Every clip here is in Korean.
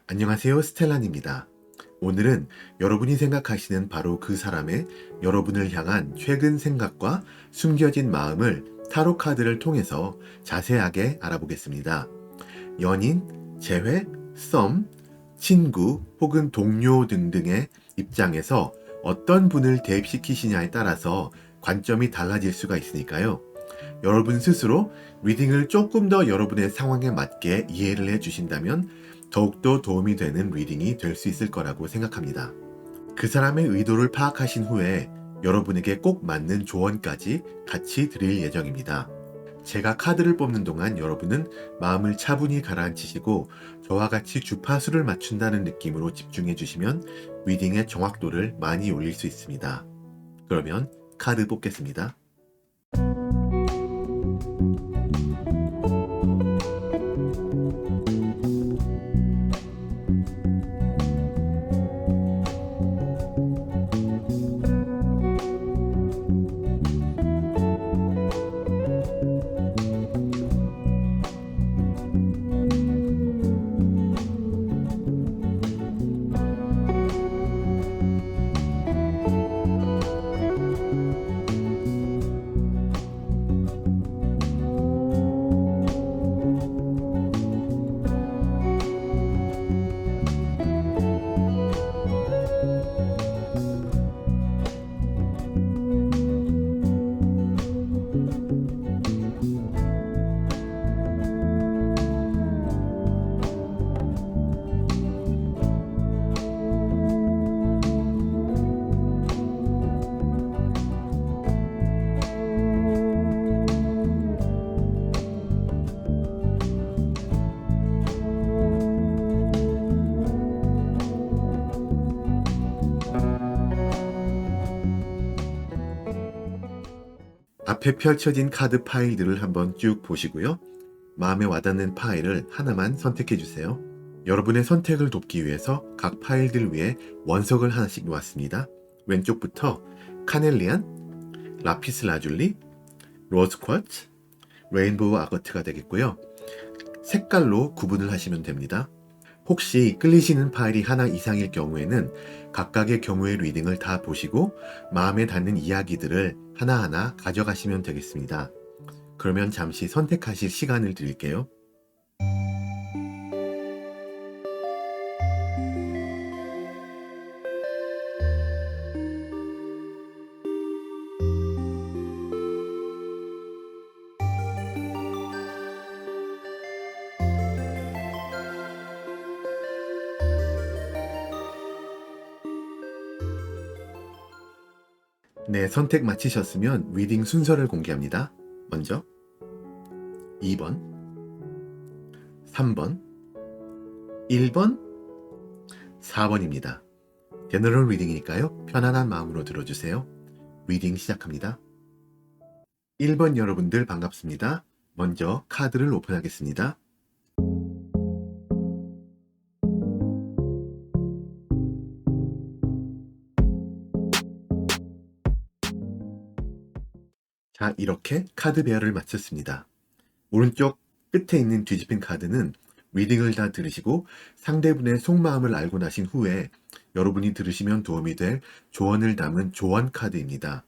안녕하세요, 스텔란입니다. 오늘은 여러분이 생각하시는 바로 그 사람의 여러분을 향한 최근 생각과 숨겨진 마음을 타로 카드를 통해서 자세하게 알아보겠습니다. 연인, 재회, 썸, 친구 혹은 동료 등등의 입장에서 어떤 분을 대입시키시냐에 따라서 관점이 달라질 수가 있으니까요. 여러분 스스로 리딩을 조금 더 여러분의 상황에 맞게 이해를 해주신다면 더욱더 도움이 되는 리딩이 될 수 있을 거라고 생각합니다. 그 사람의 의도를 파악하신 후에 여러분에게 꼭 맞는 조언까지 같이 드릴 예정입니다. 제가 카드를 뽑는 동안 여러분은 마음을 차분히 가라앉히시고 저와 같이 주파수를 맞춘다는 느낌으로 집중해 주시면 리딩의 정확도를 많이 올릴 수 있습니다. 그러면 카드 뽑겠습니다. 앞에 펼쳐진 카드 파일들을 한번 쭉 보시고요. 마음에 와닿는 파일을 하나만 선택해 주세요. 여러분의 선택을 돕기 위해서 각 파일들 위에 원석을 하나씩 놓았습니다. 왼쪽부터 카넬리안, 라피스 라줄리, 로즈 쿼츠, 레인보우 아거트가 되겠고요. 색깔로 구분을 하시면 됩니다. 혹시 끌리시는 파일이 하나 이상일 경우에는 각각의 경우의 리딩을 다 보시고 마음에 닿는 이야기들을 하나하나 가져가시면 되겠습니다. 그러면 잠시 선택하실 시간을 드릴게요. 네, 선택 마치셨으면 리딩 순서를 공개합니다. 먼저 2번, 3번, 1번, 4번입니다. 제너럴 리딩이니까요. 편안한 마음으로 들어주세요. 리딩 시작합니다. 1번 여러분들 반갑습니다. 먼저 카드를 오픈하겠습니다. 자, 이렇게 카드 배열을 마쳤습니다. 오른쪽 끝에 있는 뒤집힌 카드는 리딩을 다 들으시고 상대분의 속마음을 알고 나신 후에 여러분이 들으시면 도움이 될 조언을 담은 조언 카드입니다.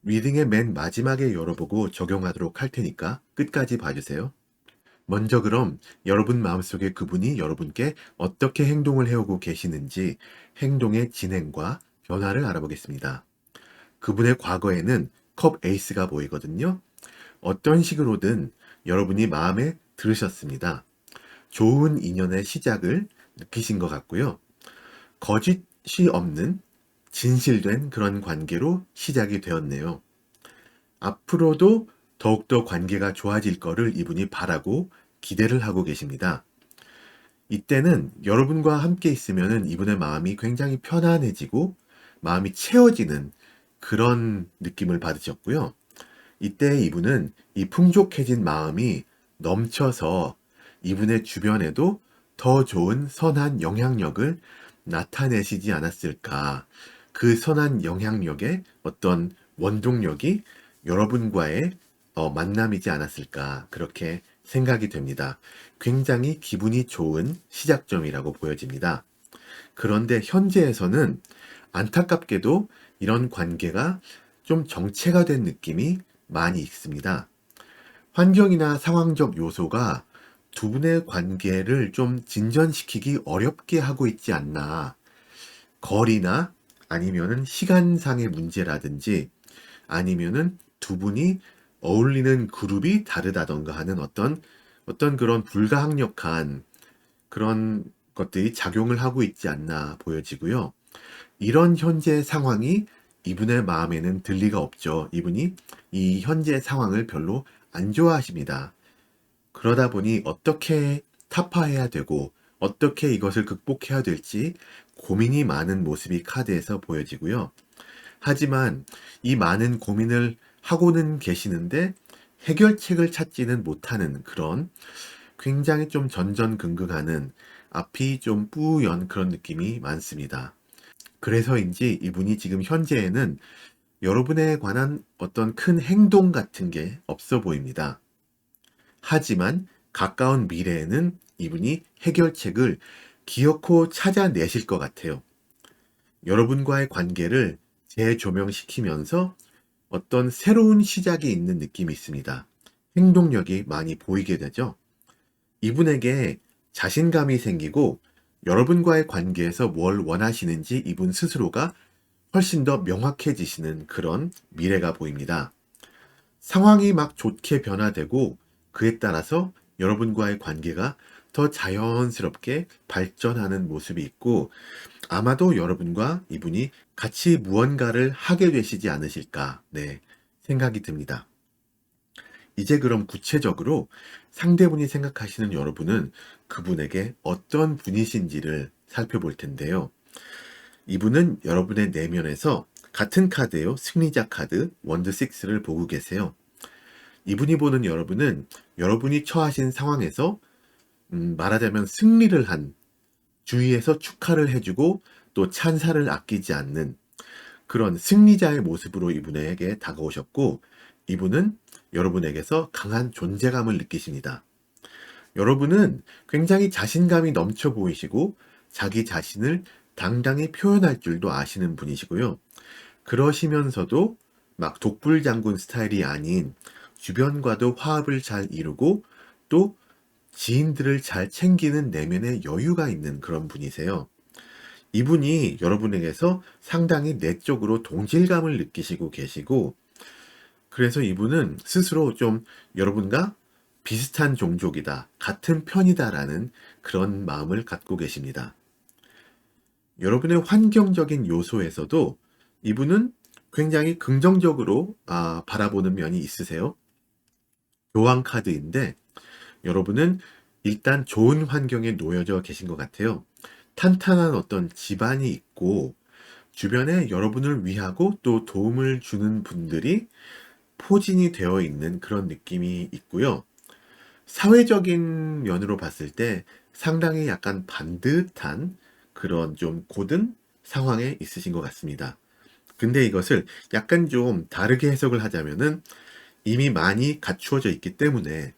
리딩의 맨 마지막에 열어보고 적용하도록 할 테니까 끝까지 봐주세요. 먼저 그럼 여러분 마음속에 그분이 여러분께 어떻게 행동을 해오고 계시는지 행동의 진행과 변화를 알아보겠습니다. 그분의 과거에는 컵 에이스가 보이거든요. 어떤 식으로든 여러분이 마음에 들으셨습니다. 좋은 인연의 시작을 느끼신 것 같고요. 거짓이 없는 진실된 그런 관계로 시작이 되었네요. 앞으로도 더욱더 관계가 좋아질 거를 이분이 바라고 기대를 하고 계십니다. 이때는 여러분과 함께 있으면 이분의 마음이 굉장히 편안해지고 마음이 채워지는 그런 느낌을 받으셨고요. 이때 이분은 이 풍족해진 마음이 넘쳐서 이분의 주변에도 더 좋은 선한 영향력을 나타내시지 않았을까. 그 선한 영향력의 어떤 원동력이 여러분과의 만남이지 않았을까. 그렇게 생각이 됩니다. 굉장히 기분이 좋은 시작점이라고 보여집니다. 그런데 현재에서는 안타깝게도 이런 관계가 좀 정체가 된 느낌이 많이 있습니다. 환경이나 상황적 요소가 두 분의 관계를 좀 진전시키기 어렵게 하고 있지 않나. 거리나 아니면은 시간상의 문제라든지 아니면은 두 분이 어울리는 그룹이 다르다던가 하는 어떤 그런 불가항력한 그런 것들이 작용을 하고 있지 않나 보여지고요. 이런 현재 상황이 이분의 마음에는 들 리가 없죠. 이분이 이 현재 상황을 별로 안 좋아하십니다. 그러다 보니 어떻게 타파해야 되고 어떻게 이것을 극복해야 될지 고민이 많은 모습이 카드에서 보여지고요. 하지만 이 많은 고민을 하고는 계시는데 해결책을 찾지는 못하는 그런 굉장히 좀 전전긍긍하는 앞이 좀 뿌연 그런 느낌이 많습니다. 그래서인지 이분이 지금 현재에는 여러분에 관한 어떤 큰 행동 같은 게 없어 보입니다. 하지만 가까운 미래에는 이분이 해결책을 기어코 찾아내실 것 같아요. 여러분과의 관계를 재조명시키면서 어떤 새로운 시작이 있는 느낌이 있습니다. 행동력이 많이 보이게 되죠. 이분에게 자신감이 생기고 여러분과의 관계에서 뭘 원하시는지 이분 스스로가 훨씬 더 명확해지시는 그런 미래가 보입니다. 상황이 막 좋게 변화되고 그에 따라서 여러분과의 관계가 더 자연스럽게 발전하는 모습이 있고 아마도 여러분과 이분이 같이 무언가를 하게 되시지 않으실까, 네, 생각이 듭니다. 이제 그럼 구체적으로 상대분이 생각하시는 여러분은 그분에게 어떤 분이신지를 살펴볼 텐데요. 이분은 여러분의 내면에서 같은 카드예요. 승리자 카드 원드 6를 보고 계세요. 이분이 보는 여러분은 여러분이 처하신 상황에서 말하자면 승리를 한 주위에서 축하를 해주고 또 찬사를 아끼지 않는 그런 승리자의 모습으로 이분에게 다가오셨고 이분은 여러분에게서 강한 존재감을 느끼십니다. 여러분은 굉장히 자신감이 넘쳐 보이시고 자기 자신을 당당히 표현할 줄도 아시는 분이시고요. 그러시면서도 막 독불장군 스타일이 아닌 주변과도 화합을 잘 이루고 또 지인들을 잘 챙기는 내면의 여유가 있는 그런 분이세요. 이분이 여러분에게서 상당히 내적으로 동질감을 느끼시고 계시고 그래서 이분은 스스로 좀 여러분과 비슷한 종족이다, 같은 편이다라는 그런 마음을 갖고 계십니다. 여러분의 환경적인 요소에서도 이분은 굉장히 긍정적으로 바라보는 면이 있으세요. 교황 카드인데 여러분은 일단 좋은 환경에 놓여져 계신 것 같아요. 탄탄한 어떤 집안이 있고 주변에 여러분을 위하고 또 도움을 주는 분들이 포진이 되어 있는 그런 느낌이 있고요. 사회적인 면으로 봤을 때 상당히 약간 반듯한 그런 좀 고든 상황에 있으신 것 같습니다. 근데 이것을 약간 좀 다르게 해석을 하자면은 이미 많이 갖추어져 있기 때문에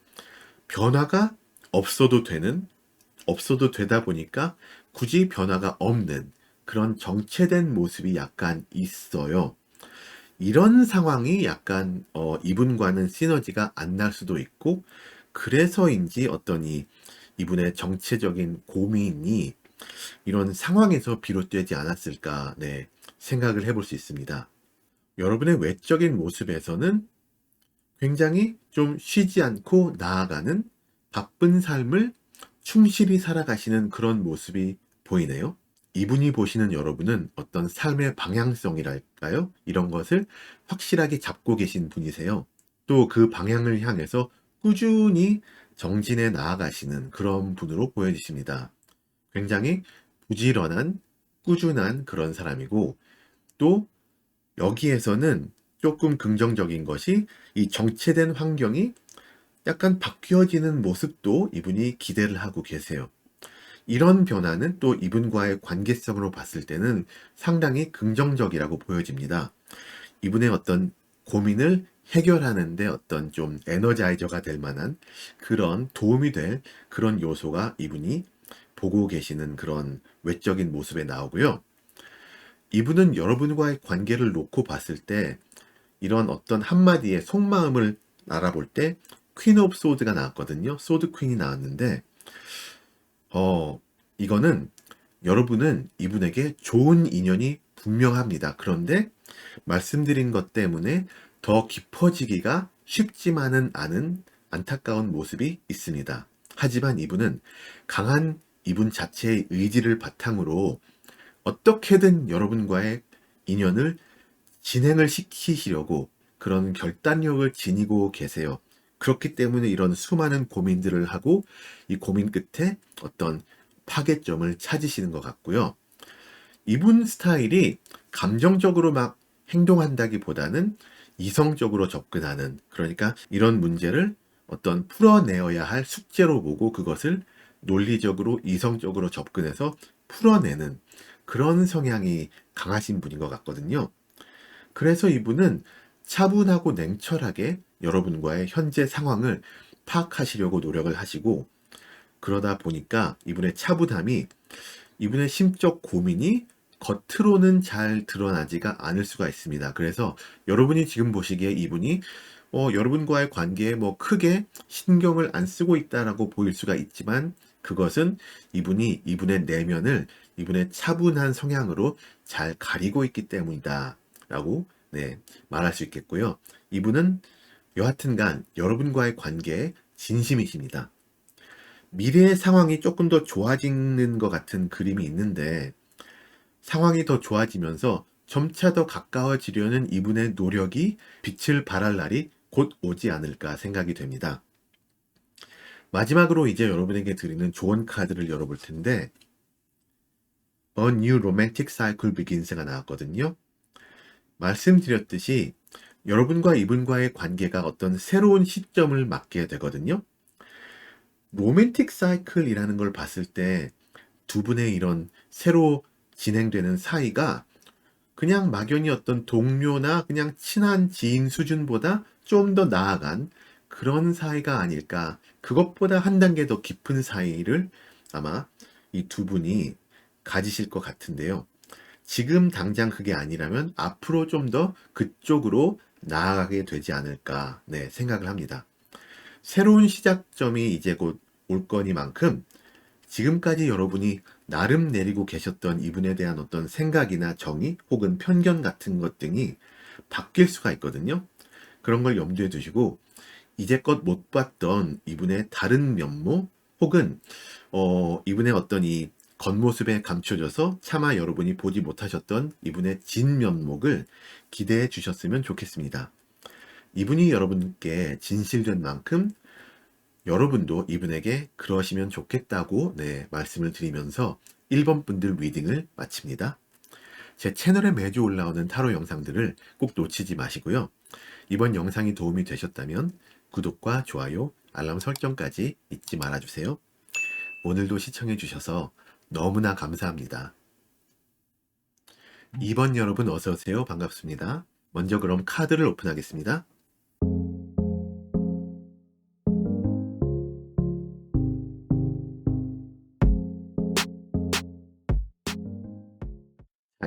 변화가 없어도 되는, 없어도 되다 보니까 굳이 변화가 없는 그런 정체된 모습이 약간 있어요. 이런 상황이 약간 이분과는 시너지가 안 날 수도 있고 그래서인지 어떤 이분의 정체적인 고민이 이런 상황에서 비롯되지 않았을까, 네, 생각을 해볼 수 있습니다. 여러분의 외적인 모습에서는 굉장히 좀 쉬지 않고 나아가는 바쁜 삶을 충실히 살아가시는 그런 모습이 보이네요. 이분이 보시는 여러분은 어떤 삶의 방향성이랄까요? 이런 것을 확실하게 잡고 계신 분이세요. 또 그 방향을 향해서 꾸준히 정진해 나아가시는 그런 분으로 보여지십니다. 굉장히 부지런한, 꾸준한 그런 사람이고, 또 여기에서는 조금 긍정적인 것이 이 정체된 환경이 약간 바뀌어지는 모습도 이분이 기대를 하고 계세요. 이런 변화는 또 이분과의 관계성으로 봤을 때는 상당히 긍정적이라고 보여집니다. 이분의 어떤 고민을 해결하는데 어떤 좀 에너자이저가 될 만한 그런 도움이 될 그런 요소가 이분이 보고 계시는 그런 외적인 모습에 나오고요. 이분은 여러분과의 관계를 놓고 봤을 때 이런 어떤 한마디의 속마음을 알아볼 때 퀸 오브 소드가 나왔거든요. 소드 퀸이 나왔는데 이거는 여러분은 이분에게 좋은 인연이 분명합니다. 그런데 말씀드린 것 때문에 더 깊어지기가 쉽지만은 않은 안타까운 모습이 있습니다. 하지만 이분은 강한 이분 자체의 의지를 바탕으로 어떻게든 여러분과의 인연을 진행을 시키시려고 그런 결단력을 지니고 계세요. 그렇기 때문에 이런 수많은 고민들을 하고 이 고민 끝에 어떤 파괴점을 찾으시는 것 같고요. 이분 스타일이 감정적으로 막 행동한다기보다는 이성적으로 접근하는, 그러니까 이런 문제를 어떤 풀어내어야 할 숙제로 보고 그것을 논리적으로 이성적으로 접근해서 풀어내는 그런 성향이 강하신 분인 것 같거든요. 그래서 이분은 차분하고 냉철하게 여러분과의 현재 상황을 파악하시려고 노력을 하시고, 그러다 보니까 이분의 차분함이, 이분의 심적 고민이 겉으로는 잘 드러나지가 않을 수가 있습니다. 그래서 여러분이 지금 보시기에 이분이 여러분과의 관계에 뭐 크게 신경을 안 쓰고 있다라고 보일 수가 있지만, 그것은 이분이 이분의 내면을 이분의 차분한 성향으로 잘 가리고 있기 때문이다 라고 말할 수 있겠고요. 이분은 여하튼간 여러분과의 관계에 진심이십니다. 미래의 상황이 조금 더 좋아지는 것 같은 그림이 있는데, 상황이 더 좋아지면서 점차 더 가까워지려는 이분의 노력이 빛을 발할 날이 곧 오지 않을까 생각이 됩니다. 마지막으로 이제 여러분에게 드리는 조언 카드를 열어볼 텐데, A New Romantic Cycle Begins가 나왔거든요. 말씀드렸듯이 여러분과 이분과의 관계가 어떤 새로운 시점을 맞게 되거든요. 로맨틱 사이클이라는 걸 봤을 때 두 분의 이런 새로 진행되는 사이가 그냥 막연히 어떤 동료나 그냥 친한 지인 수준보다 좀 더 나아간 그런 사이가 아닐까. 그것보다 한 단계 더 깊은 사이를 아마 이 두 분이 가지실 것 같은데요. 지금 당장 그게 아니라면 앞으로 좀 더 그쪽으로 나아가게 되지 않을까 생각을 합니다. 새로운 시작점이 이제 곧 올 거니만큼 지금까지 여러분이 나름 내리고 계셨던 이분에 대한 어떤 생각이나 정의 혹은 편견 같은 것 등이 바뀔 수가 있거든요. 그런 걸 염두에 두시고 이제껏 못 봤던 이분의 다른 면모 혹은 이분의 어떤 이 겉모습에 감춰져서 차마 여러분이 보지 못하셨던 이분의 진면목을 기대해 주셨으면 좋겠습니다. 이분이 여러분께 진실된 만큼 여러분도 이분에게 그러시면 좋겠다고 말씀을 드리면서 1번 분들 리딩을 마칩니다. 제 채널에 매주 올라오는 타로 영상들을 꼭 놓치지 마시고요. 이번 영상이 도움이 되셨다면 구독과 좋아요, 알람 설정까지 잊지 말아주세요. 오늘도 시청해주셔서 너무나 감사합니다. 2번 여러분 어서오세요. 반갑습니다. 먼저 그럼 카드를 오픈하겠습니다.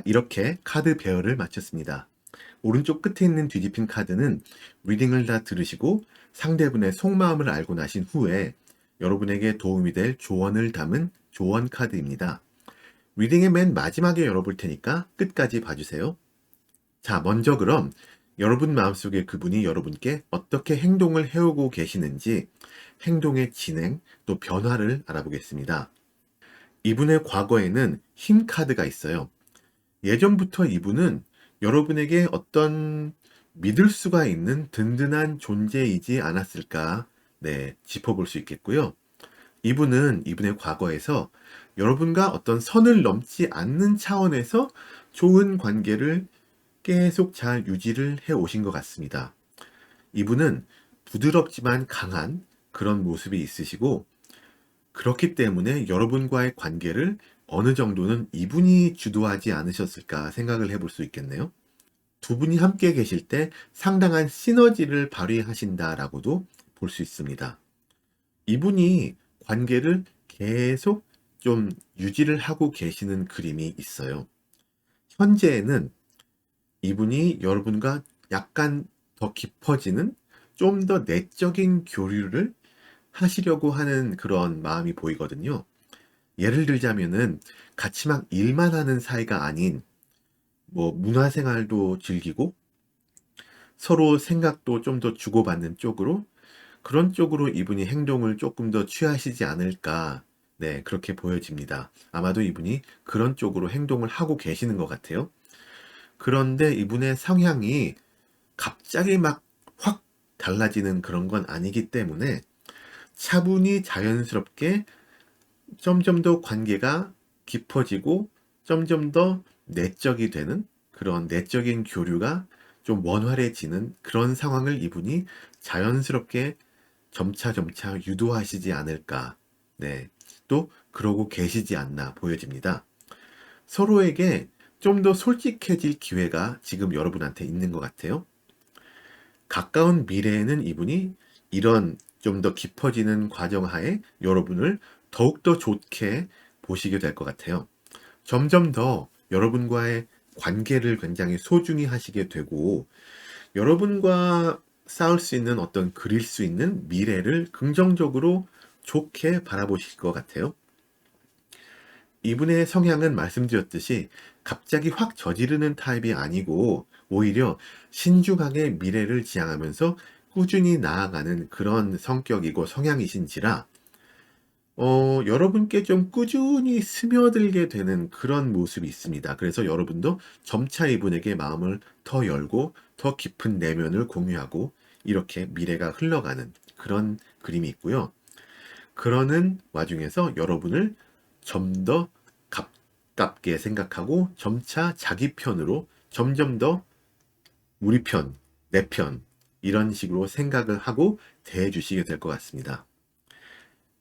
이렇게 카드 배열을 마쳤습니다. 오른쪽 끝에 있는 뒤집힌 카드는 리딩을 다 들으시고 상대분의 속마음을 알고 나신 후에 여러분에게 도움이 될 조언을 담은 조언 카드입니다. 리딩의 맨 마지막에 열어볼 테니까 끝까지 봐주세요. 자, 먼저 그럼 여러분 마음속에 그분이 여러분께 어떻게 행동을 해오고 계시는지 행동의 진행 또 변화를 알아보겠습니다. 이분의 과거에는 힘 카드가 있어요. 예전부터 이분은 여러분에게 어떤 믿을 수가 있는 든든한 존재이지 않았을까 짚어볼 수 있겠고요. 이분은 이분의 과거에서 여러분과 어떤 선을 넘지 않는 차원에서 좋은 관계를 계속 잘 유지를 해 오신 것 같습니다. 이분은 부드럽지만 강한 그런 모습이 있으시고, 그렇기 때문에 여러분과의 관계를 어느 정도는 이분이 주도하지 않으셨을까 생각을 해볼 수 있겠네요. 두 분이 함께 계실 때 상당한 시너지를 발휘하신다라고도 볼 수 있습니다. 이분이 관계를 계속 좀 유지를 하고 계시는 그림이 있어요. 현재에는 이분이 여러분과 약간 더 깊어지는 좀 더 내적인 교류를 하시려고 하는 그런 마음이 보이거든요. 예를 들자면은 같이 막 일만 하는 사이가 아닌 뭐 문화생활도 즐기고 서로 생각도 좀 더 주고받는 쪽으로 그런 쪽으로 이분이 행동을 조금 더 취하시지 않을까. 네, 그렇게 보여집니다. 아마도 이분이 그런 쪽으로 행동을 하고 계시는 것 같아요. 그런데 이분의 성향이 갑자기 막 확 달라지는 그런 건 아니기 때문에 차분히 자연스럽게 점점 더 관계가 깊어지고 점점 더 내적이 되는 그런 내적인 교류가 좀 원활해지는 그런 상황을 이분이 자연스럽게 점차 유도하시지 않을까. 네. 또 그러고 계시지 않나 보여집니다. 서로에게 좀 더 솔직해질 기회가 지금 여러분한테 있는 것 같아요. 가까운 미래에는 이분이 이런 좀 더 깊어지는 과정 하에 여러분을 더욱더 좋게 보시게 될 것 같아요. 점점 더 여러분과의 관계를 굉장히 소중히 하시게 되고 여러분과 쌓을 수 있는 어떤 그릴 수 있는 미래를 긍정적으로 좋게 바라보실 것 같아요. 이분의 성향은 말씀드렸듯이 갑자기 확 저지르는 타입이 아니고 오히려 신중하게 미래를 지향하면서 꾸준히 나아가는 그런 성격이고 성향이신지라 여러분께 좀 꾸준히 스며들게 되는 그런 모습이 있습니다. 그래서 여러분도 점차 이분에게 마음을 더 열고 더 깊은 내면을 공유하고 이렇게 미래가 흘러가는 그런 그림이 있고요. 그러는 와중에서 여러분을 좀 더 가깝게 생각하고 점차 자기 편으로 점점 더 우리 편, 내 편, 이런 식으로 생각을 하고 대해 주시게 될 것 같습니다.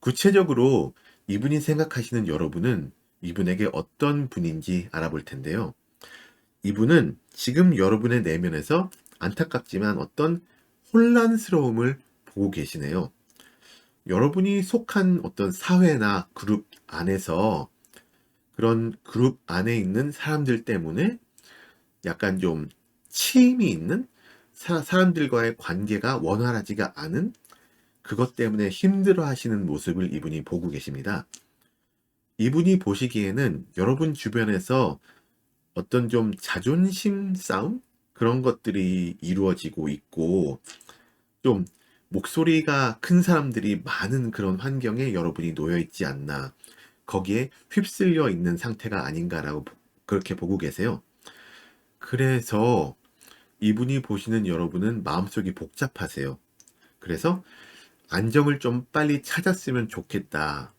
구체적으로 이분이 생각하시는 여러분은 이분에게 어떤 분인지 알아볼 텐데요. 이분은 지금 여러분의 내면에서 안타깝지만 어떤 혼란스러움을 보고 계시네요. 여러분이 속한 어떤 사회나 그룹 안에서 그런 그룹 안에 있는 사람들 때문에 약간 좀 치임이 있는 사람들과의 관계가 원활하지가 않은 그것 때문에 힘들어 하시는 모습을 이분이 보고 계십니다. 이분이 보시기에는 여러분 주변에서 어떤 좀 자존심 싸움? 그런 것들이 이루어지고 있고, 좀 목소리가 큰 사람들이 많은 그런 환경에 여러분이 놓여 있지 않나. 거기에 휩쓸려 있는 상태가 아닌가라고 그렇게 보고 계세요. 그래서 이분이 보시는 여러분은 마음속이 복잡하세요. 그래서 안정을 좀 빨리 찾았으면 좋겠다.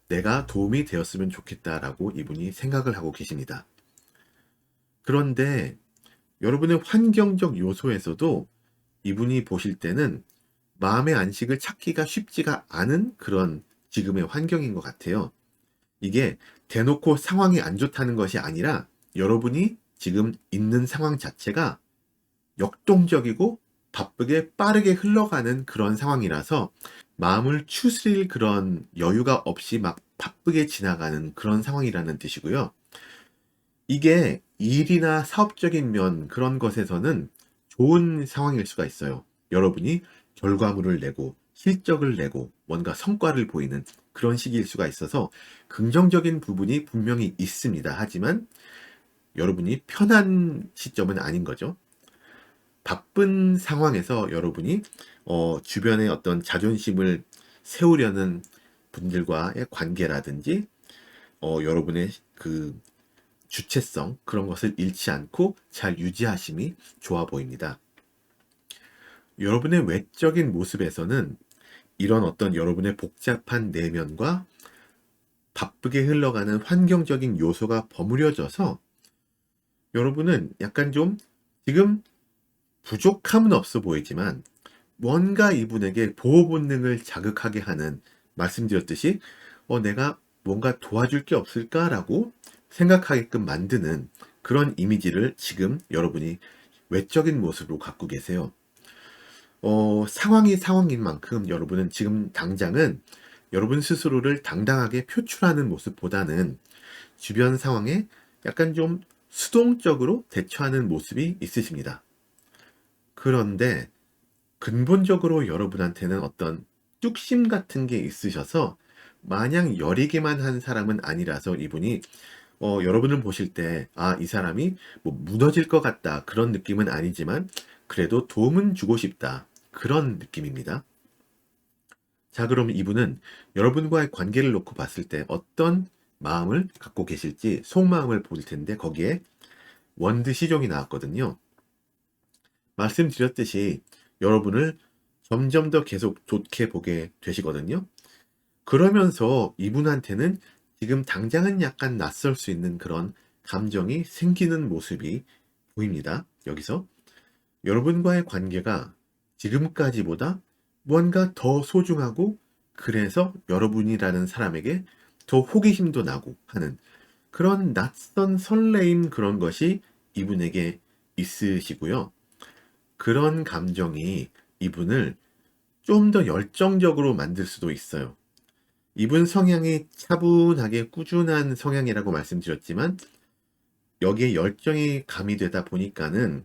내가 도움이 되었으면 좋겠다라고 이분이 생각을 하고 계십니다. 그런데 여러분의 환경적 요소에서도 이분이 보실 때는 마음의 안식을 찾기가 쉽지가 않은 그런 지금의 환경인 것 같아요. 이게 대놓고 상황이 안 좋다는 것이 아니라 여러분이 지금 있는 상황 자체가 역동적이고 바쁘게 빠르게 흘러가는 그런 상황이라서 마음을 추스릴 그런 여유가 없이 막 바쁘게 지나가는 그런 상황이라는 뜻이고요. 이게 일이나 사업적인 면 그런 것에서는 좋은 상황일 수가 있어요. 여러분이 결과물을 내고 실적을 내고 뭔가 성과를 보이는 그런 시기일 수가 있어서 긍정적인 부분이 분명히 있습니다. 하지만 여러분이 편한 시점은 아닌 거죠. 바쁜 상황에서 여러분이 주변의 어떤 자존심을 세우려는 분들과의 관계라든지 여러분의 그 주체성 그런 것을 잃지 않고 잘 유지하심이 좋아 보입니다. 여러분의 외적인 모습에서는 이런 어떤 여러분의 복잡한 내면과 바쁘게 흘러가는 환경적인 요소가 버무려져서 여러분은 약간 좀 지금 부족함은 없어 보이지만 뭔가 이분에게 보호 본능을 자극하게 하는 말씀드렸듯이 내가 뭔가 도와줄 게 없을까라고 생각하게끔 만드는 그런 이미지를 지금 여러분이 외적인 모습으로 갖고 계세요. 상황이 상황인 만큼 여러분은 지금 당장은 여러분 스스로를 당당하게 표출하는 모습보다는 주변 상황에 약간 좀 수동적으로 대처하는 모습이 있으십니다. 그런데 근본적으로 여러분한테는 어떤 뚝심 같은 게 있으셔서 마냥 여리게만 한 사람은 아니라서 이분이 여러분을 보실 때, 아, 이 사람이 뭐 무너질 것 같다. 그런 느낌은 아니지만, 그래도 도움은 주고 싶다. 그런 느낌입니다. 자, 그럼 이분은 여러분과의 관계를 놓고 봤을 때 어떤 마음을 갖고 계실지 속마음을 볼 텐데, 거기에 원드 시종이 나왔거든요. 말씀드렸듯이 여러분을 점점 더 계속 좋게 보게 되시거든요. 그러면서 이분한테는 지금 당장은 약간 낯설 수 있는 그런 감정이 생기는 모습이 보입니다. 여기서 여러분과의 관계가 지금까지보다 뭔가 더 소중하고 그래서 여러분이라는 사람에게 더 호기심도 나고 하는 그런 낯선 설레임 그런 것이 이분에게 있으시고요. 그런 감정이 이분을 좀 더 열정적으로 만들 수도 있어요. 이분 성향이 차분하게 꾸준한 성향이라고 말씀드렸지만 여기에 열정이 가미되다 보니까는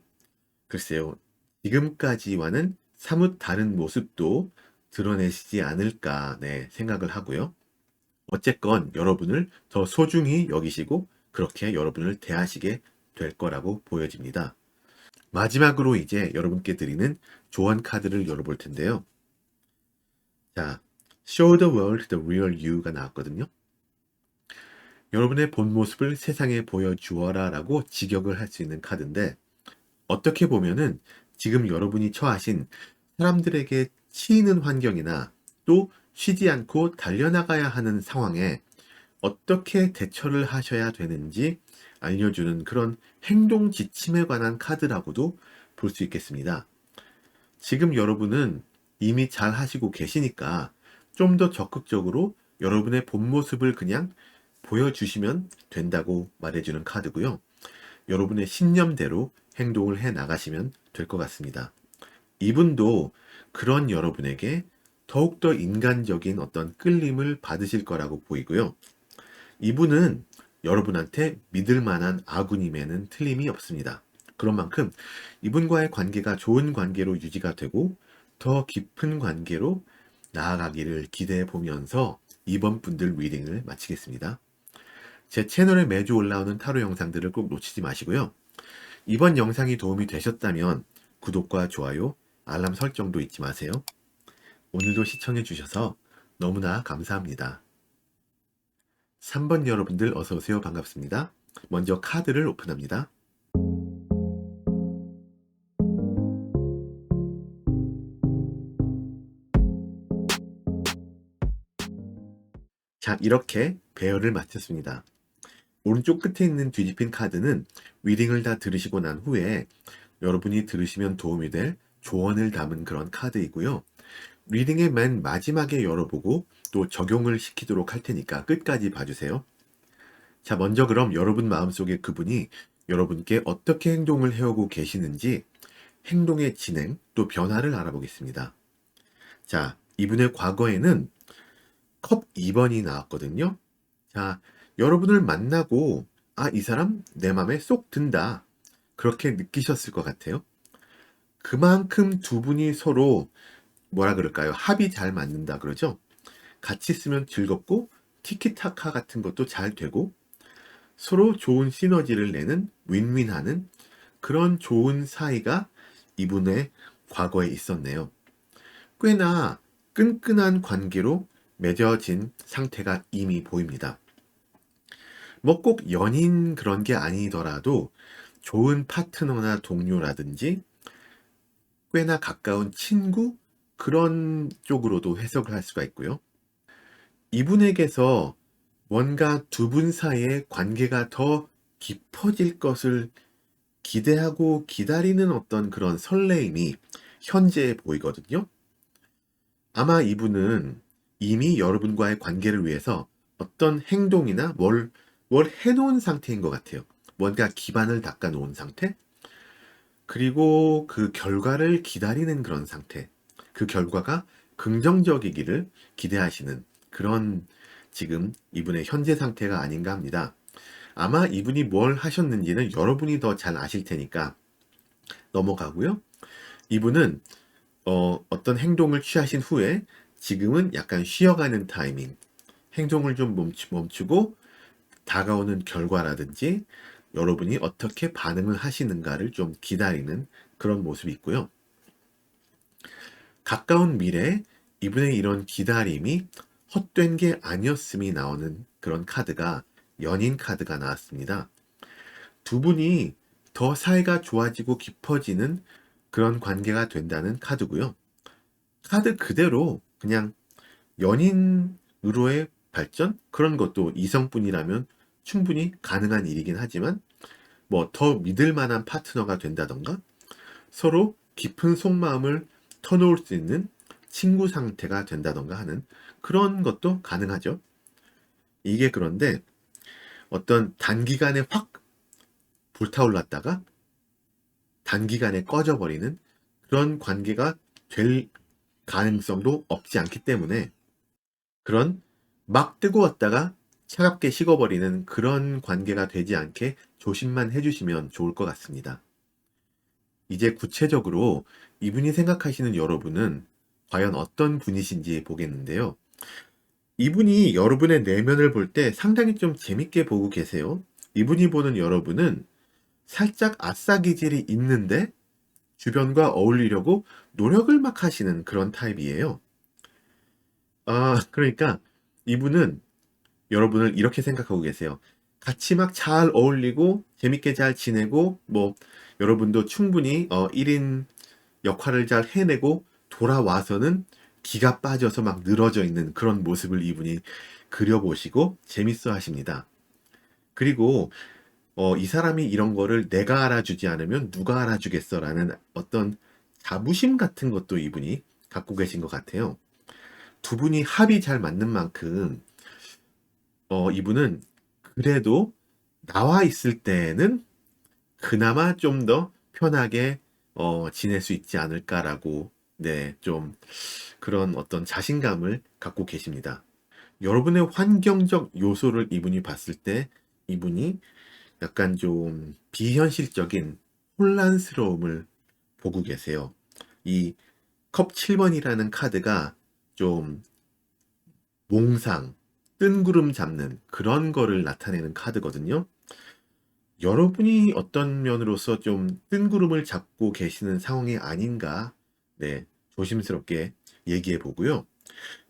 글쎄요, 지금까지와는 사뭇 다른 모습도 드러내시지 않을까 생각을 하고요. 어쨌건 여러분을 더 소중히 여기시고 그렇게 여러분을 대하시게 될 거라고 보여집니다. 마지막으로 이제 여러분께 드리는 조언 카드를 열어볼 텐데요. 자, Show the world the real you가 나왔거든요. 여러분의 본 모습을 세상에 보여주어라 라고 직역을 할 수 있는 카드인데 어떻게 보면은 지금 여러분이 처하신 사람들에게 치이는 환경이나 또 쉬지 않고 달려나가야 하는 상황에 어떻게 대처를 하셔야 되는지 알려주는 그런 행동 지침에 관한 카드라고도 볼 수 있겠습니다. 지금 여러분은 이미 잘 하시고 계시니까 좀 더 적극적으로 여러분의 본 모습을 그냥 보여주시면 된다고 말해주는 카드고요. 여러분의 신념대로 행동을 해 나가시면 될 것 같습니다. 이분도 그런 여러분에게 더욱더 인간적인 어떤 끌림을 받으실 거라고 보이고요. 이분은 여러분한테 믿을 만한 아군임에는 틀림이 없습니다. 그런 만큼 이분과의 관계가 좋은 관계로 유지가 되고 더 깊은 관계로 나아가기를 기대해 보면서 이번 분들 리딩을 마치겠습니다. 제 채널에 매주 올라오는 타로 영상들을 꼭 놓치지 마시고요. 이번 영상이 도움이 되셨다면 구독과 좋아요, 알람 설정도 잊지 마세요. 오늘도 시청해 주셔서 너무나 감사합니다. 3번 여러분들 어서오세요. 반갑습니다. 먼저 카드를 오픈합니다. 자, 이렇게 배열을 마쳤습니다. 오른쪽 끝에 있는 뒤집힌 카드는 리딩을 다 들으시고 난 후에 여러분이 들으시면 도움이 될 조언을 담은 그런 카드이고요. 리딩의 맨 마지막에 열어보고 또 적용을 시키도록 할 테니까 끝까지 봐주세요. 자, 먼저 그럼 여러분 마음속에 그분이 여러분께 어떻게 행동을 해오고 계시는지 행동의 진행 또 변화를 알아보겠습니다. 자, 이분의 과거에는 컵 2번이 나왔거든요. 자, 여러분을 만나고 아, 이 사람 내 맘에 쏙 든다. 그렇게 느끼셨을 것 같아요. 그만큼 두 분이 서로 뭐라 그럴까요? 합이 잘 맞는다 그러죠? 같이 쓰면 즐겁고 티키타카 같은 것도 잘 되고 서로 좋은 시너지를 내는 윈윈하는 그런 좋은 사이가 이분의 과거에 있었네요. 꽤나 끈끈한 관계로 맺어진 상태가 이미 보입니다. 뭐 꼭 연인 그런 게 아니더라도 좋은 파트너나 동료라든지 꽤나 가까운 친구 그런 쪽으로도 해석을 할 수가 있고요. 이분에게서 뭔가 두 분 사이의 관계가 더 깊어질 것을 기대하고 기다리는 어떤 그런 설레임이 현재 보이거든요. 아마 이분은 이미 여러분과의 관계를 위해서 어떤 행동이나 뭘 해놓은 상태인 것 같아요. 뭔가 기반을 닦아 놓은 상태? 그리고 그 결과를 기다리는 그런 상태. 그 결과가 긍정적이기를 기대하시는 그런 지금 이분의 현재 상태가 아닌가 합니다. 아마 이분이 뭘 하셨는지는 여러분이 더 잘 아실 테니까 넘어가고요. 이분은 어떤 행동을 취하신 후에 지금은 약간 쉬어가는 타이밍, 행동을 좀 멈추고 다가오는 결과라든지 여러분이 어떻게 반응을 하시는가를 좀 기다리는 그런 모습이 있고요. 가까운 미래에 이분의 이런 기다림이 헛된 게 아니었음이 나오는 그런 카드가 연인 카드가 나왔습니다. 두 분이 더 사이가 좋아지고 깊어지는 그런 관계가 된다는 카드고요. 카드 그대로 그냥 연인으로의 발전? 그런 것도 이성뿐이라면 충분히 가능한 일이긴 하지만 뭐 더 믿을 만한 파트너가 된다던가 서로 깊은 속마음을 터놓을 수 있는 친구 상태가 된다던가 하는 그런 것도 가능하죠. 이게 그런데 어떤 단기간에 확 불타올랐다가 단기간에 꺼져버리는 그런 관계가 될 가능성도 없지 않기 때문에 그런 막 뜨거웠다가 차갑게 식어버리는 그런 관계가 되지 않게 조심만 해주시면 좋을 것 같습니다. 이제 구체적으로 이분이 생각하시는 여러분은 과연 어떤 분이신지 보겠는데요. 이분이 여러분의 내면을 볼 때 상당히 좀 재밌게 보고 계세요. 이분이 보는 여러분은 살짝 아싸 기질이 있는데 주변과 어울리려고 노력을 막 하시는 그런 타입이에요. 그러니까 이분은 여러분을 이렇게 생각하고 계세요. 같이 막 잘 어울리고 재밌게 잘 지내고 뭐 여러분도 충분히 1인 역할을 잘 해내고 돌아와서는 기가 빠져서 막 늘어져 있는 그런 모습을 이분이 그려보시고 재밌어 하십니다. 그리고 이 사람이 이런 거를 내가 알아주지 않으면 누가 알아주겠어라는 어떤 자부심 같은 것도 이분이 갖고 계신 것 같아요. 두 분이 합이 잘 맞는 만큼 이분은 그래도 나와 있을 때는 그나마 좀 더 편하게 지낼 수 있지 않을까라고 네, 좀 그런 어떤 자신감을 갖고 계십니다. 여러분의 환경적 요소를 이분이 봤을 때 이분이 약간 좀 비현실적인 혼란스러움을 보고 계세요. 이 컵 7번이라는 카드가 좀 몽상, 뜬구름 잡는 그런 거를 나타내는 카드거든요. 여러분이 어떤 면으로서 좀 뜬구름을 잡고 계시는 상황이 아닌가, 네, 조심스럽게 얘기해 보고요.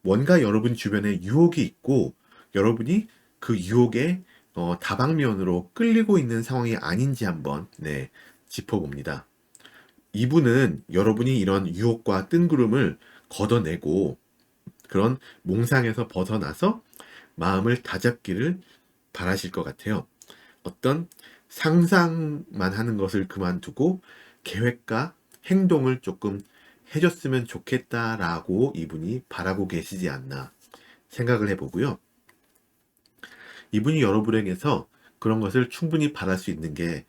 뭔가 여러분 주변에 유혹이 있고, 여러분이 그 유혹에 다방면으로 끌리고 있는 상황이 아닌지 한번, 네, 짚어봅니다. 이분은 여러분이 이런 유혹과 뜬구름을 걷어내고, 그런 몽상에서 벗어나서 마음을 다잡기를 바라실 것 같아요. 어떤 상상만 하는 것을 그만두고 계획과 행동을 조금 해줬으면 좋겠다라고 이분이 바라고 계시지 않나 생각을 해보고요. 이분이 여러분에게서 그런 것을 충분히 바랄 수 있는 게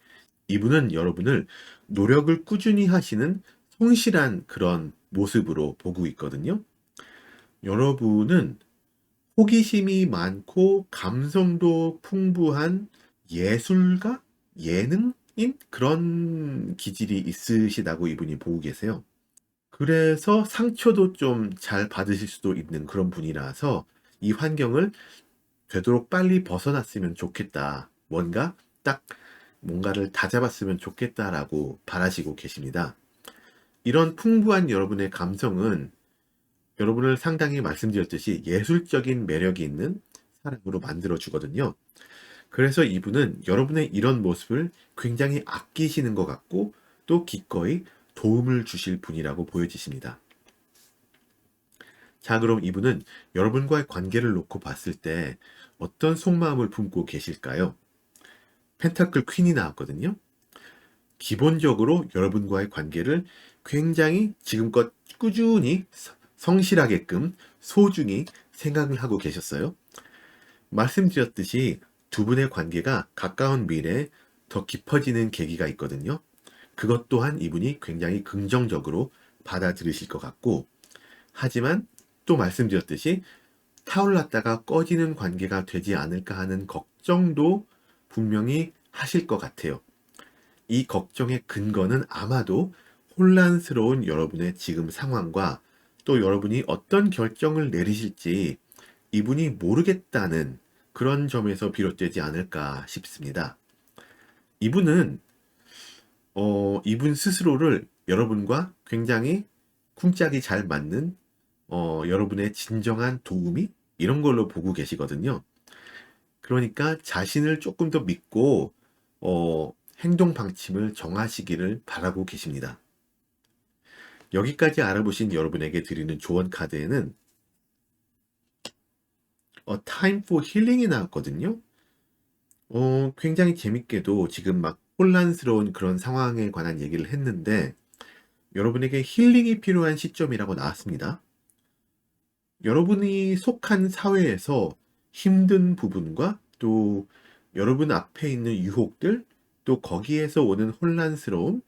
이분은 여러분을 노력을 꾸준히 하시는 성실한 그런 모습으로 보고 있거든요. 여러분은 호기심이 많고 감성도 풍부한 예술가? 예능인? 그런 기질이 있으시다고 이분이 보고 계세요. 그래서 상처도 좀 잘 받으실 수도 있는 그런 분이라서 이 환경을 되도록 빨리 벗어났으면 좋겠다. 딱 뭔가를 다잡았으면 좋겠다라고 바라시고 계십니다. 이런 풍부한 여러분의 감성은 여러분을 상당히 말씀드렸듯이 예술적인 매력이 있는 사람으로 만들어 주거든요. 그래서 이분은 여러분의 이런 모습을 굉장히 아끼시는 것 같고 또 기꺼이 도움을 주실 분이라고 보여지십니다. 자, 그럼 이분은 여러분과의 관계를 놓고 봤을 때 어떤 속마음을 품고 계실까요? 펜타클 퀸이 나왔거든요. 기본적으로 여러분과의 관계를 굉장히 지금껏 꾸준히 성실하게끔 소중히 생각을 하고 계셨어요. 말씀드렸듯이 두 분의 관계가 가까운 미래에 더 깊어지는 계기가 있거든요. 그것 또한 이분이 굉장히 긍정적으로 받아들이실 것 같고, 하지만 또 말씀드렸듯이 타올랐다가 꺼지는 관계가 되지 않을까 하는 걱정도 분명히 하실 것 같아요. 이 걱정의 근거는 아마도 혼란스러운 여러분의 지금 상황과 또 여러분이 어떤 결정을 내리실지 이분이 모르겠다는 그런 점에서 비롯되지 않을까 싶습니다. 이분은 이분 스스로를 여러분과 굉장히 쿵짝이 잘 맞는 여러분의 진정한 도우미 이런 걸로 보고 계시거든요. 그러니까 자신을 조금 더 믿고 행동 방침을 정하시기를 바라고 계십니다. 여기까지 알아보신 여러분에게 드리는 조언 카드에는 Time for Healing이 나왔거든요. 굉장히 재밌게도 지금 막 혼란스러운 그런 상황에 관한 얘기를 했는데 여러분에게 힐링이 필요한 시점이라고 나왔습니다. 여러분이 속한 사회에서 힘든 부분과 또 여러분 앞에 있는 유혹들, 또 거기에서 오는 혼란스러움,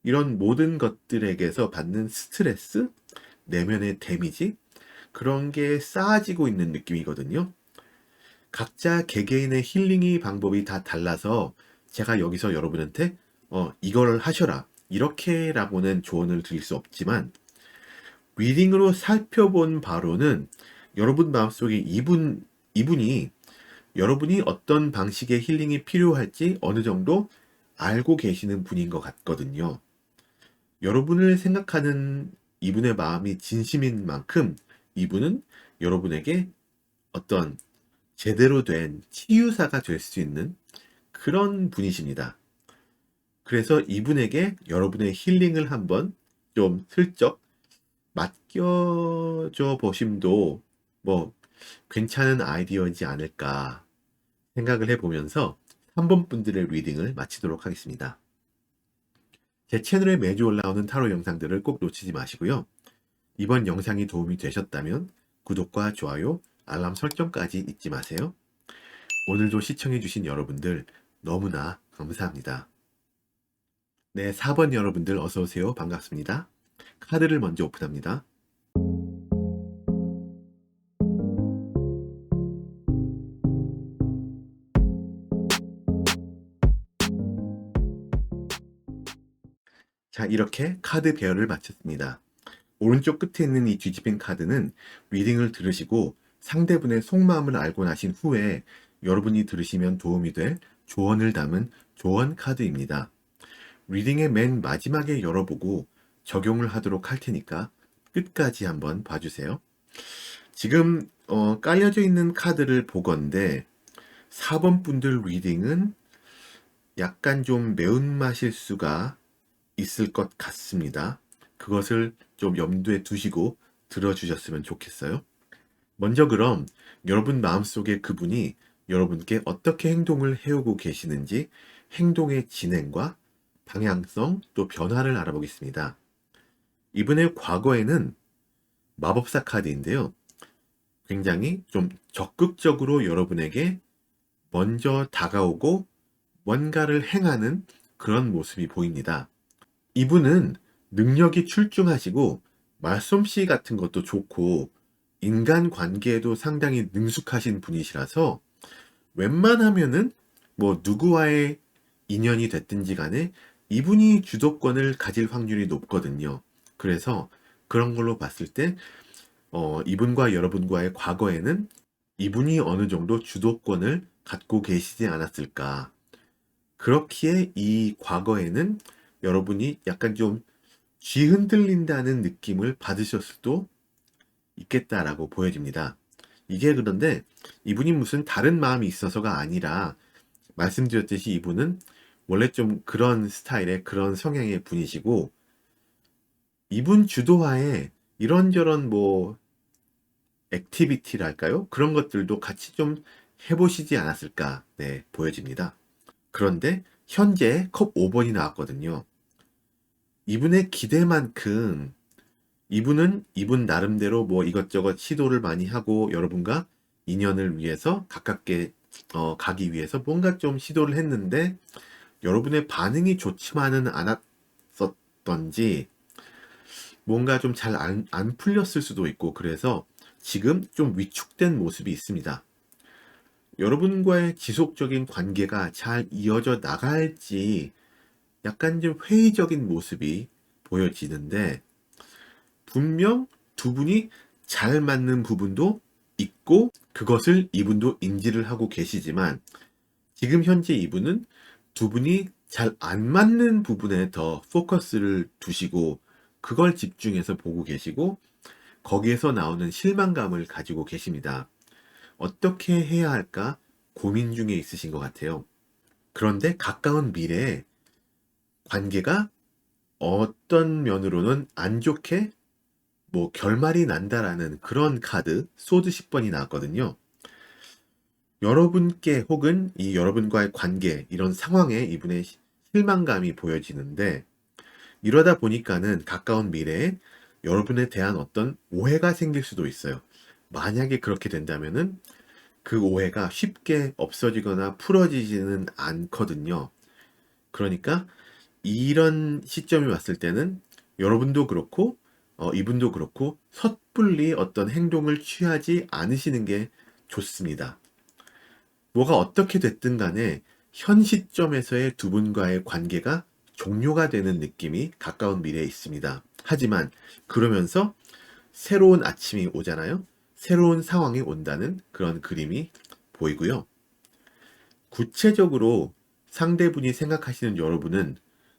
이런 모든 것들에게서 받는 스트레스, 내면의 데미지, 그런 게 쌓아지고 있는 느낌이거든요. 각자 개개인의 힐링이 방법이 다 달라서 제가 여기서 여러분한테 이걸 하셔라 이렇게라고는 조언을 드릴 수 없지만 리딩으로 살펴본 바로는 여러분 마음속에 이분이 여러분이 어떤 방식의 힐링이 필요할지 어느 정도 알고 계시는 분인 것 같거든요. 여러분을 생각하는 이분의 마음이 진심인 만큼 이분은 여러분에게 어떤 제대로 된 치유사가 될 수 있는 그런 분이십니다. 그래서 이분에게 여러분의 힐링을 한번 좀 슬쩍 맡겨줘 보심도 뭐 괜찮은 아이디어이지 않을까 생각을 해보면서 3번 분들의 리딩을 마치도록 하겠습니다. 제 채널에 매주 올라오는 타로 영상들을 꼭 놓치지 마시고요. 이번 영상이 도움이 되셨다면 구독과 좋아요, 알람 설정까지 잊지 마세요. 오늘도 시청해주신 여러분들 너무나 감사합니다. 네, 4번 여러분들 어서오세요. 반갑습니다. 카드를 먼저 오픈합니다. 자, 이렇게 카드 배열을 마쳤습니다. 오른쪽 끝에 있는 이 뒤집힌 카드는 리딩을 들으시고 상대분의 속마음을 알고 나신 후에 여러분이 들으시면 도움이 될 조언을 담은 조언 카드입니다. 리딩의 맨 마지막에 열어보고 적용을 하도록 할 테니까 끝까지 한번 봐주세요. 지금 깔려져 있는 카드를 보건대 4번 분들 리딩은 약간 좀 매운맛일 수가 있을 것 같습니다. 그것을 좀 염두에 두시고 들어주셨으면 좋겠어요. 먼저 그럼 여러분 마음속에 그분이 여러분께 어떻게 행동을 해오고 계시는지 행동의 진행과 방향성 또 변화를 알아보겠습니다. 이분의 과거에는 마법사 카드인데요. 굉장히 좀 적극적으로 여러분에게 먼저 다가오고 뭔가를 행하는 그런 모습이 보입니다. 이분은 능력이 출중하시고 말솜씨 같은 것도 좋고 인간 관계에도 상당히 능숙하신 분이시라서 웬만하면은 뭐 누구와의 인연이 됐든지 간에 이분이 주도권을 가질 확률이 높거든요. 그래서 그런 걸로 봤을 때 이분과 여러분과의 과거에는 이분이 어느 정도 주도권을 갖고 계시지 않았을까. 그렇기에 이 과거에는 여러분이 약간 좀 쥐흔들린다는 느낌을 받으실 수도 있겠다라고 보여집니다. 이게 그런데 이분이 무슨 다른 마음이 있어서가 아니라 말씀드렸듯이 이분은 원래 좀 그런 스타일의 그런 성향의 분이시고 이분 주도하에 이런저런 뭐 액티비티랄까요? 그런 것들도 같이 좀 해보시지 않았을까 네, 보여집니다. 그런데 현재 컵 5번이 나왔거든요. 이분의 기대만큼 이분은 이분 나름대로 뭐 이것저것 시도를 많이 하고 여러분과 인연을 위해서 가깝게 가기 위해서 뭔가 좀 시도를 했는데 여러분의 반응이 좋지만은 있었던지 뭔가 좀 잘 안 풀렸을 수도 있고 그래서 지금 좀 위축된 모습이 있습니다. 여러분과의 지속적인 관계가 잘 이어져 나갈지 약간 좀 회의적인 모습이 보여지는데 분명 두 분이 잘 맞는 부분도 있고 그것을 이분도 인지를 하고 계시지만 지금 현재 이분은 두 분이 잘 안 맞는 부분에 더 포커스를 두시고 그걸 집중해서 보고 계시고 거기에서 나오는 실망감을 가지고 계십니다. 어떻게 해야 할까 고민 중에 있으신 것 같아요. 그런데 가까운 미래에 관계가 어떤 면으로는 안 좋게 뭐 결말이 난다라는 그런 카드 소드 10번이 나왔거든요. 여러분께 혹은 이 여러분과의 관계 이런 상황에 이분의 실망감이 보여지는데 이러다 보니까는 가까운 미래에 여러분에 대한 어떤 오해가 생길 수도 있어요. 만약에 그렇게 된다면은 그 오해가 쉽게 없어지거나 풀어지지는 않거든요. 그러니까 이런 시점이 왔을 때는 여러분도 그렇고 이분도 그렇고 섣불리 어떤 행동을 취하지 않으시는 게 좋습니다. 뭐가 어떻게 됐든 간에 현 시점에서의 두 분과의 관계가 종료가 되는 느낌이 가까운 미래에 있습니다. 하지만 그러면서 새로운 아침이 오잖아요. 새로운 상황이 온다는 그런 그림이 보이고요. 구체적으로 상대분이 생각하시는 여러분은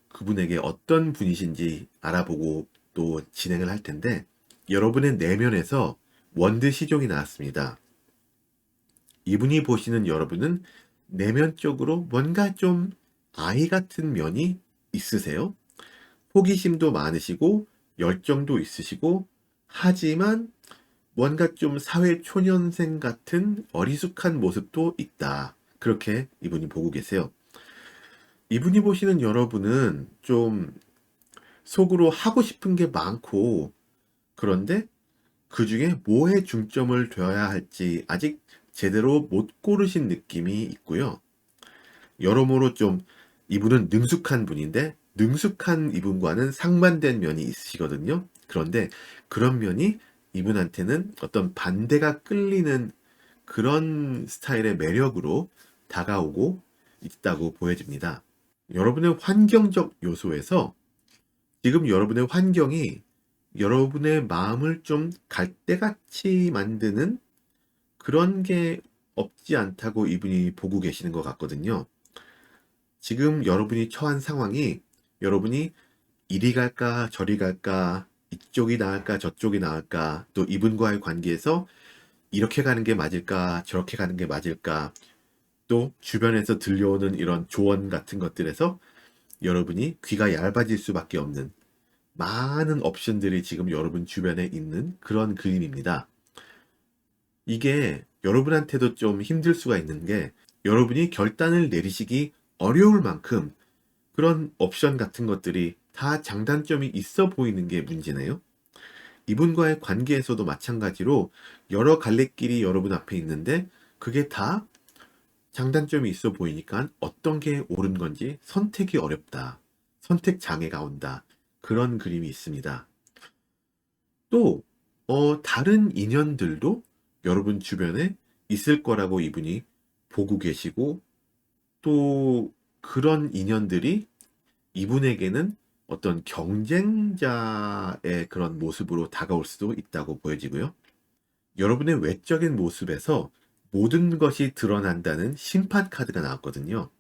그분에게 어떤 분이신지 알아보고 또 진행을 할 텐데 여러분의 내면에서 원드 시종이 나왔습니다. 이분이 보시는 여러분은 내면적으로 뭔가 좀 아이 같은 면이 있으세요. 호기심도 많으시고 열정도 있으시고 하지만 뭔가 좀 사회 초년생 같은 어리숙한 모습도 있다. 그렇게 이분이 보고 계세요. 이분이 보시는 여러분은 좀 속으로 하고 싶은 게 많고 그런데 그 중에 뭐에 중점을 둬야 할지 아직 제대로 못 고르신 느낌이 있고요. 여러모로 좀 이분은 능숙한 분인데 능숙한 이분과는 상반된 면이 있으시거든요. 그런데 그런 면이 이분한테는 어떤 반대가 끌리는 그런 스타일의 매력으로 다가오고 있다고 보여집니다. 여러분의 환경적 요소에서 지금 여러분의 환경이 여러분의 마음을 좀 갈대같이 만드는 그런 게 없지 않다고 이분이 보고 계시는 것 같거든요. 지금 여러분이 처한 상황이 여러분이 이리 갈까 저리 갈까 이쪽이 나을까 저쪽이 나을까 또 이분과의 관계에서 이렇게 가는 게 맞을까 저렇게 가는 게 맞을까 또 주변에서 들려오는 이런 조언 같은 것들에서 여러분이 귀가 얇아질 수밖에 없는 많은 옵션들이 지금 여러분 주변에 있는 그런 그림입니다. 이게 여러분한테도 좀 힘들 수가 있는 게 여러분이 결단을 내리시기 어려울 만큼 그런 옵션 같은 것들이 다 장단점이 있어 보이는 게 문제네요. 이분과의 관계에서도 마찬가지로 여러 갈래길이 여러분 앞에 있는데 그게 다 장단점이 있어 보이니까 어떤 게 옳은 건지 선택이 어렵다. 선택 장애가 온다. 그런 그림이 있습니다. 또 다른 인연들도 여러분 주변에 있을 거라고 이분이 보고 계시고 또 그런 인연들이 이분에게는 어떤 경쟁자의 그런 모습으로 다가올 수도 있다고 보여지고요. 여러분의 외적인 모습에서 모든 것이 드러난다는 심판 카드가 나왔거든요.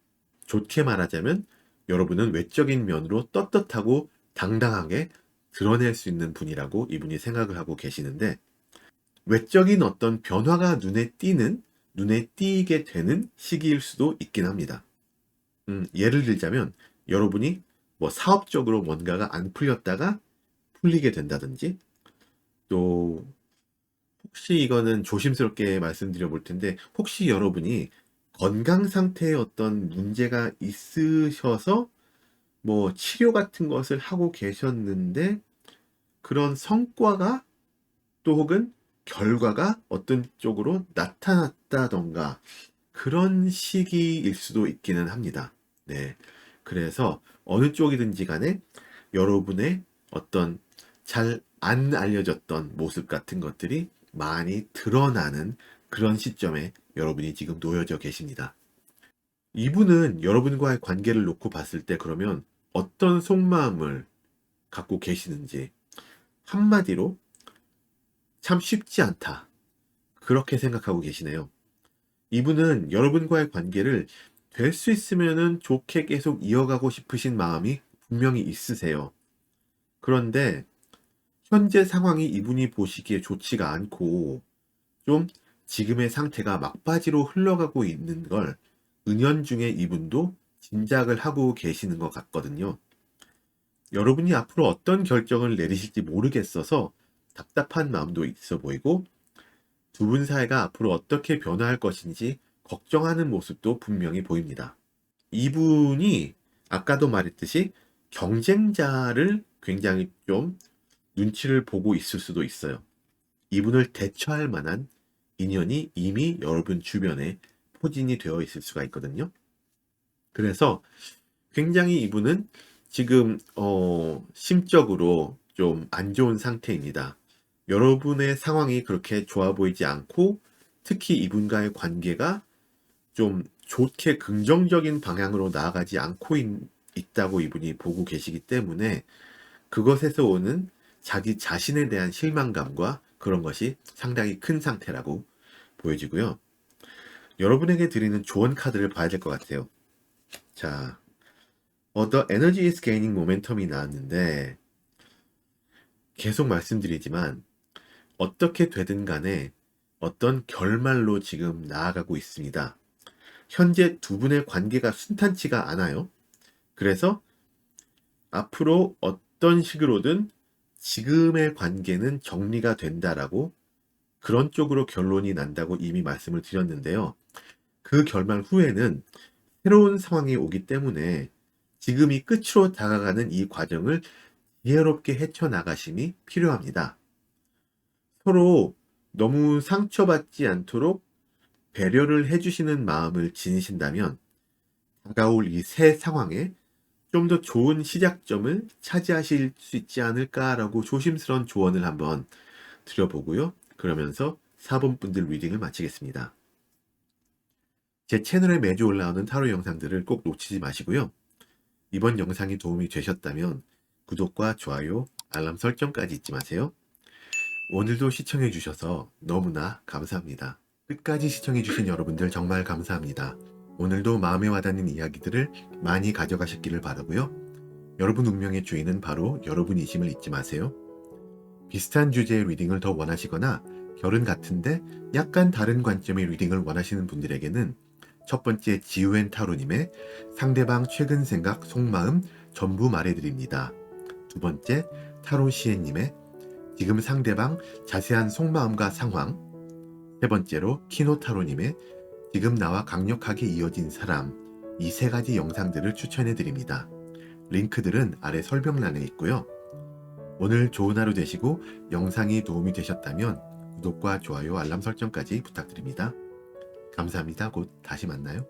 좋게 말하자면 여러분은 외적인 면으로 떳떳하고 당당하게 드러낼 수 있는 분이라고 이분이 생각을 하고 계시는데 외적인 어떤 변화가 눈에 띄게 되는 시기일 수도 있긴 합니다. 예를 들자면 여러분이 뭐 사업적으로 뭔가가 안 풀렸다가 풀리게 된다든지 또 혹시 이거는 조심스럽게 말씀드려 볼 텐데 혹시 여러분이 건강 상태에 어떤 문제가 있으셔서 뭐 치료 같은 것을 하고 계셨는데 그런 성과가 또 혹은 결과가 어떤 쪽으로 나타났다던가 그런 시기일 수도 있기는 합니다. 네. 그래서 어느 쪽이든지 간에 여러분의 어떤 잘 안 알려졌던 모습 같은 것들이 많이 드러나는 그런 시점에 여러분이 지금 놓여져 계십니다. 이분은 여러분과의 관계를 놓고 봤을 때 그러면 어떤 속마음을 갖고 계시는지 한마디로 참 쉽지 않다. 그렇게 생각하고 계시네요. 이분은 여러분과의 관계를 될 수 있으면은 좋게 계속 이어가고 싶으신 마음이 분명히 있으세요. 그런데 현재 상황이 이분이 보시기에 좋지가 않고 좀 지금의 상태가 막바지로 흘러가고 있는 걸 은연중에 이분도 짐작을 하고 계시는 것 같거든요. 여러분이 앞으로 어떤 결정을 내리실지 모르겠어서 답답한 마음도 있어 보이고 두 분 사이가 앞으로 어떻게 변화할 것인지 걱정하는 모습도 분명히 보입니다. 이분이 아까도 말했듯이 경쟁자를 굉장히 좀 눈치를 보고 있을 수도 있어요. 이분을 대처할 만한 인연이 이미 여러분 주변에 포진이 되어 있을 수가 있거든요. 그래서 굉장히 이분은 지금 심적으로 좀 안 좋은 상태입니다. 여러분의 상황이 그렇게 좋아 보이지 않고 특히 이분과의 관계가 좀 좋게 긍정적인 방향으로 나아가지 않고 있다고 이분이 보고 계시기 때문에 그것에서 오는 자기 자신에 대한 실망감과 그런 것이 상당히 큰 상태라고 보여지고요. 여러분에게 드리는 조언 카드를 봐야 될 것 같아요. 자, The Energy is Gaining Momentum이 나왔는데 계속 말씀드리지만 어떻게 되든 간에 어떤 결말로 지금 나아가고 있습니다. 현재 두 분의 관계가 순탄치가 않아요. 그래서 앞으로 어떤 식으로든 지금의 관계는 정리가 된다라고 그런 쪽으로 결론이 난다고 이미 말씀을 드렸는데요. 그 결말 후에는 새로운 상황이 오기 때문에 지금이 끝으로 다가가는 이 과정을 지혜롭게 헤쳐나가심이 필요합니다. 서로 너무 상처받지 않도록 배려를 해주시는 마음을 지니신다면 다가올 이 새 상황에 좀 더 좋은 시작점을 차지하실 수 있지 않을까라고 조심스러운 조언을 한번 드려보고요. 그러면서 4번 분들 리딩을 마치겠습니다. 제 채널에 매주 올라오는 타로 영상들을 꼭 놓치지 마시고요. 이번 영상이 도움이 되셨다면 구독과 좋아요, 알람 설정까지 잊지 마세요. 오늘도 시청해주셔서 너무나 감사합니다. 끝까지 시청해주신 여러분들 정말 감사합니다. 오늘도 마음에 와닿는 이야기들을 많이 가져가셨기를 바라고요. 여러분 운명의 주인은 바로 여러분이심을 잊지 마세요. 비슷한 주제의 리딩을 더 원하시거나 결은 같은데 약간 다른 관점의 리딩을 원하시는 분들에게는 첫 번째 지우앤 타로님의 상대방 최근 생각, 속마음 전부 말해드립니다. 두 번째 타로 시엔님의 지금 상대방 자세한 속마음과 상황, 세 번째로 키노타로님의 지금 나와 강력하게 이어진 사람, 이 세 가지 영상들을 추천해드립니다. 링크들은 아래 설명란에 있고요. 오늘 좋은 하루 되시고 영상이 도움이 되셨다면 구독과 좋아요, 알람 설정까지 부탁드립니다. 감사합니다. 곧 다시 만나요.